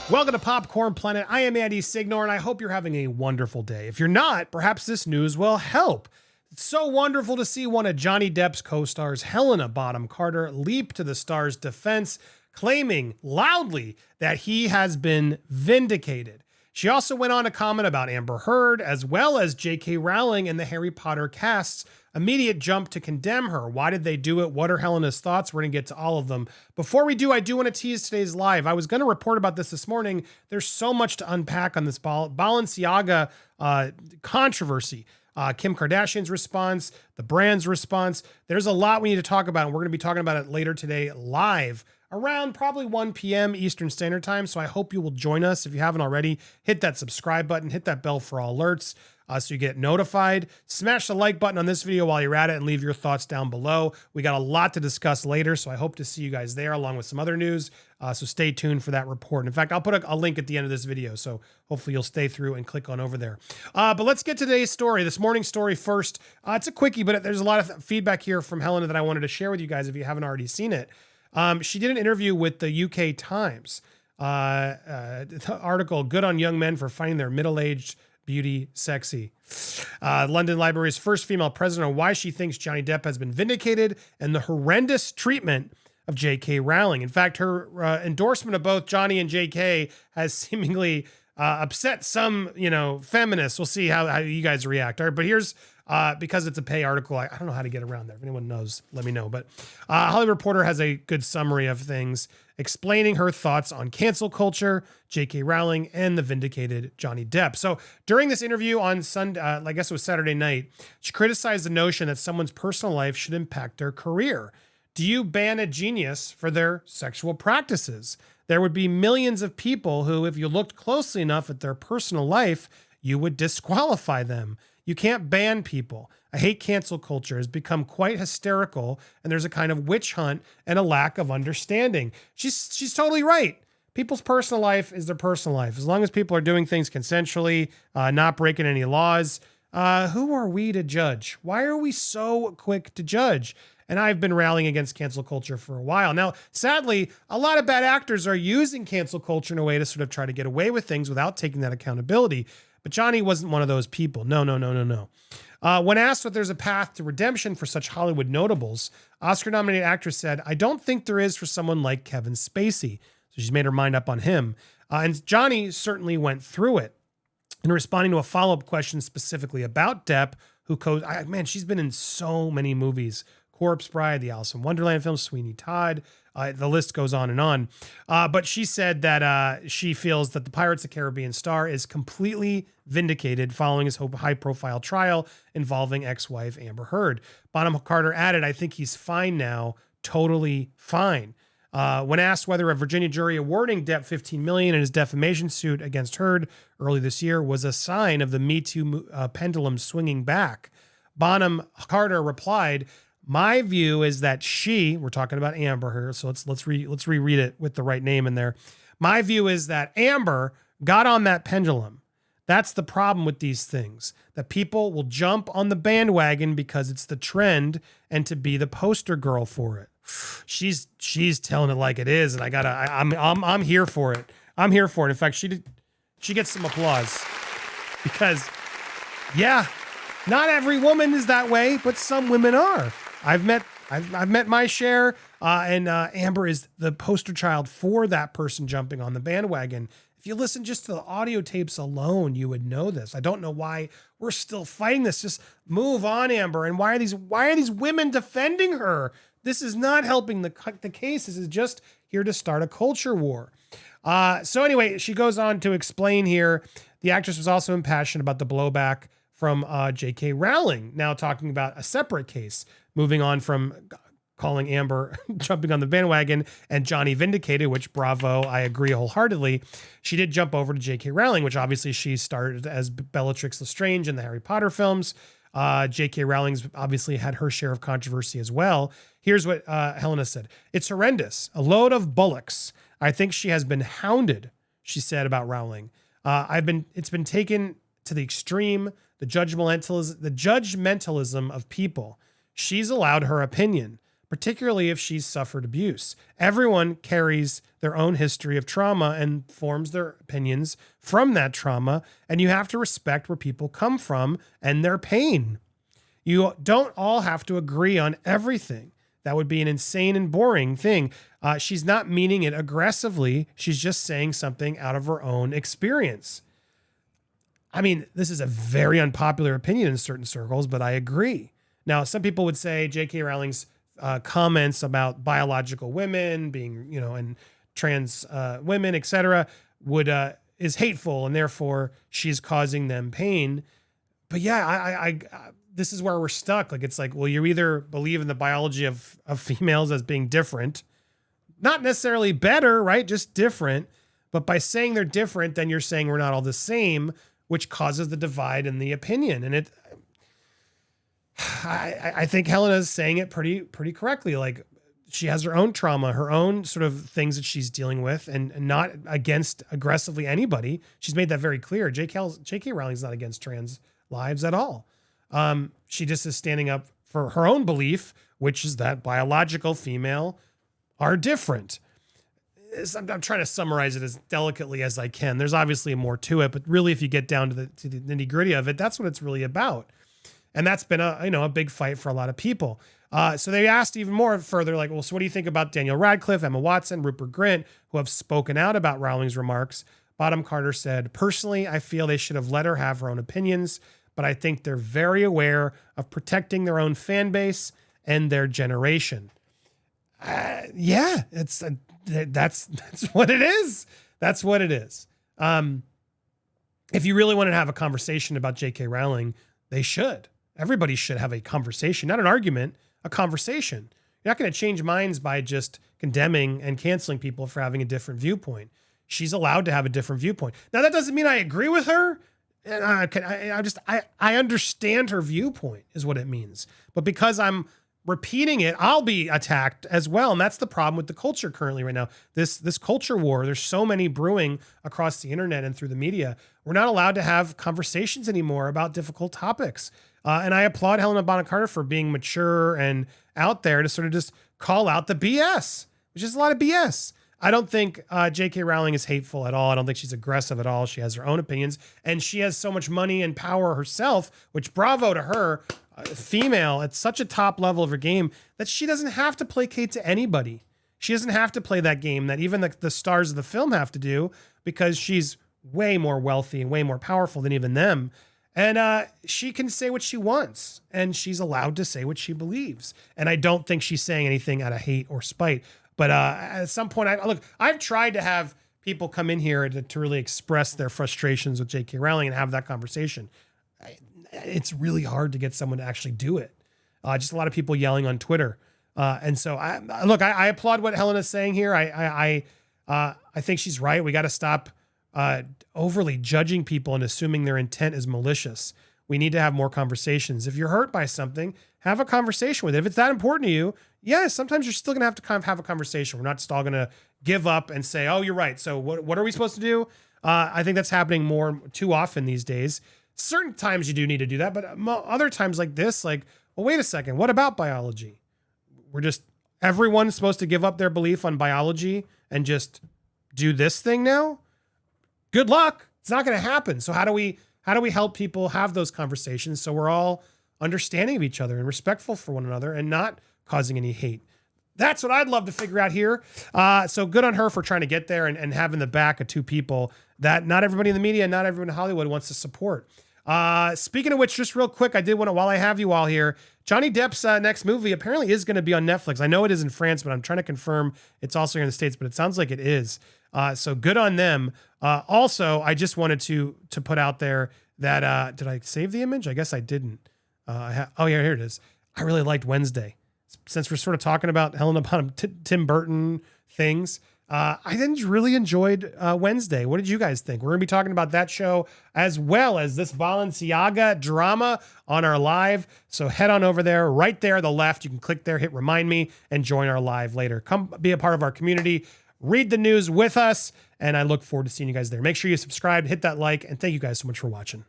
Welcome to Popcorn Planet. I am Andy Signor, and I hope you're having a wonderful day. If you're not, perhaps this news will help. It's so wonderful to see one of Johnny Depp's co-stars, Helena Bonham Carter, leap to the star's defense, claiming loudly that he has been vindicated. She also went on to comment about Amber Heard, as well as J.K. Rowling and the Harry Potter cast's immediate jump to condemn her. Why did they do it? What are Helena's thoughts? We're going to get to all of them. Before we do, I do want to tease today's live. I was going to report about this morning. There's so much to unpack on this Balenciaga controversy. Kim Kardashian's response, the brand's response. There's a lot we need to talk about, and we're going to be talking about it later today live around probably 1 p.m. Eastern Standard Time. So I hope you will join us. If you haven't already, hit that subscribe button, hit that bell for all alerts so you get notified. Smash the like button on this video while you're at it and leave your thoughts down below. We got a lot to discuss later, so I hope to see you guys there along with some other news. So stay tuned for that report. In fact, I'll put a link at the end of this video, so hopefully you'll stay through and click on over there. But let's get to today's story, this morning's story first. It's a quickie, but there's a lot of feedback here from Helena that I wanted to share with you guys if you haven't already seen it. She did an interview with the UK Times. The article, Good on Young Men for Finding Their Middle-Aged Beauty Sexy. London Library's first female president on why she thinks Johnny Depp has been vindicated and the horrendous treatment of J.K. Rowling. In fact, her endorsement of both Johnny and J.K. has seemingly upset some, feminists. We'll see how you guys react. All right, but here's because it's a pay article. I don't know how to get around there. If anyone knows, let me know. But Hollywood Reporter has a good summary of things, explaining her thoughts on cancel culture, J.K. Rowling, and the vindicated Johnny Depp. So during this interview on Sunday, I guess it was Saturday night, she criticized the notion that someone's personal life should impact their career. Do you ban a genius for their sexual practices? There would be millions of people who, if you looked closely enough at their personal life, you would disqualify them. You can't ban people. I hate cancel culture. Has become quite hysterical, and there's a kind of witch hunt and a lack of understanding. She's totally right. People's personal life is their personal life. As long as people are doing things consensually, not breaking any laws, who are we to judge? Why are we so quick to judge? And I've been rallying against cancel culture for a while. Now, sadly, a lot of bad actors are using cancel culture in a way to sort of try to get away with things without taking that accountability. But Johnny wasn't one of those people. No. When asked if there's a path to redemption for such Hollywood notables, Oscar-nominated actress said, I don't think there is for someone like Kevin Spacey. So she's made her mind up on him. And Johnny certainly went through it. In responding to a follow-up question specifically about Depp, she's been in so many movies. Corpse Bride, the Alice in Wonderland film, Sweeney Todd. The list goes on and on. But she said that she feels that the Pirates of the Caribbean star is completely vindicated following his high-profile trial involving ex-wife Amber Heard. Bonham Carter added, I think he's fine now, totally fine. When asked whether a Virginia jury awarding Depp $15 million in his defamation suit against Heard early this year was a sign of the Me Too pendulum swinging back, Bonham Carter replied, my view is that we're talking about Amber here, so let's reread it with the right name in there. My view is that Amber got on that pendulum. That's the problem with these things, that people will jump on the bandwagon because it's the trend and to be the poster girl for it. She's telling it like it is, and I'm here for it. I'm here for it. In fact, she gets some applause because, yeah, not every woman is that way, but some women are. I've met my share, and Amber is the poster child for that person jumping on the bandwagon. If you listen just to the audio tapes alone, you would know this. I don't know why we're still fighting this. Just move on, Amber. And why are these women defending her? This is not helping the case. This is just here to start a culture war. So anyway, she goes on to explain here. The actress was also impassioned about the blowback from J.K. Rowling, now talking about a separate case, moving on from calling Amber jumping on the bandwagon and Johnny vindicated, which bravo, I agree wholeheartedly. She did jump over to J.K. Rowling, which obviously she started as Bellatrix Lestrange in the Harry Potter films. J.K. Rowling's obviously had her share of controversy as well. Here's what Helena said. It's horrendous. A load of bullocks. I think she has been hounded, she said about Rowling. It's been taken to the extreme, the judgmentalism of people. She's allowed her opinion. particularly if she's suffered abuse. Everyone carries their own history of trauma and forms their opinions from that trauma, and you have to respect where people come from and their pain. You don't all have to agree on everything. That would be an insane and boring thing. She's not meaning it aggressively. She's just saying something out of her own experience. I mean, this is a very unpopular opinion in certain circles, but I agree. Now, some people would say J.K. Rowling's comments about biological women being, and trans women, etc., is hateful, and therefore she's causing them pain. But yeah, I this is where we're stuck. Like, it's like, well, you either believe in the biology of females as being different, not necessarily better, right? Just different. But by saying they're different, then you're saying we're not all the same, which causes the divide in the opinion. And I think Helena's saying it pretty correctly. Like, she has her own trauma, her own sort of things that she's dealing with, and not against aggressively anybody. She's made that very clear. J.K. Rowling's not against trans lives at all. She just is standing up for her own belief, which is that biological female are different. I'm trying to summarize it as delicately as I can. There's obviously more to it, but really, if you get down to the nitty gritty of it, that's what it's really about. And that's been a big fight for a lot of people. So they asked even more further, like, well, so what do you think about Daniel Radcliffe, Emma Watson, Rupert Grint, who have spoken out about Rowling's remarks? Bottom Carter said, personally, I feel they should have let her have her own opinions, but I think they're very aware of protecting their own fan base and their generation. Yeah, that's what it is. That's what it is. If you really want to have a conversation about J.K. Rowling, they should. Everybody should have a conversation, not an argument, a conversation. You're not going to change minds by just condemning and canceling people for having a different viewpoint. She's allowed to have a different viewpoint. Now, that doesn't mean I agree with her. And I understand her viewpoint is what it means. But because I'm repeating it, I'll be attacked as well. And that's the problem with the culture currently right now. This culture war, there's so many brewing across the internet and through the media. We're not allowed to have conversations anymore about difficult topics. And I applaud Helena Bonham Carter for being mature and out there to sort of just call out the BS, which is a lot of BS. I don't think J.K. Rowling is hateful at all. I don't think she's aggressive at all. She has her own opinions, and she has so much money and power herself, which bravo to her, female at such a top level of her game, that she doesn't have to placate to anybody. She doesn't have to play that game that even the stars of the film have to do, because she's way more wealthy and way more powerful than even them. And she can say what she wants, and she's allowed to say what she believes. And I don't think she's saying anything out of hate or spite. But at some point, I've tried to have people come in here to really express their frustrations with J.K. Rowling and have that conversation. It's really hard to get someone to actually do it. Just a lot of people yelling on Twitter. And so I applaud what Helena's saying here. I think she's right. We got to stop overly judging people and assuming their intent is malicious. We need to have more conversations. If you're hurt by something, have a conversation with it. If it's that important to you, yes, sometimes you're still going to have to kind of have a conversation. We're not just all going to give up and say, oh, you're right. So what are we supposed to do? I think that's happening too often these days. Certain times you do need to do that, but other times like this, well, wait a second. What about biology? Everyone's supposed to give up their belief on biology and just do this thing now? Good luck. It's not going to happen. So how do we help people have those conversations so we're all understanding of each other and respectful for one another and not causing any hate? That's what I'd love to figure out here. So good on her for trying to get there and having the back of two people that not everybody in the media, not everyone in Hollywood wants to support. Speaking of which, just real quick, I did want to, while I have you all here, Johnny Depp's next movie apparently is going to be on Netflix. I know it is in France, but I'm trying to confirm it's also here in the States, but it sounds like it is. So good on them. Also, I just wanted to put out there that, did I save the image? I guess I didn't. Yeah, here it is. I really liked Wednesday. Since we're sort of talking about Helena Bonham, Tim Burton things, I then really enjoyed Wednesday. What did you guys think? We're going to be talking about that show as well as this Balenciaga drama on our live. So head on over there, right there, the left. You can click there, hit remind me, and join our live later. Come be a part of our community. Read the news with us, and I look forward to seeing you guys there. Make sure you subscribe, hit that like, and thank you guys so much for watching.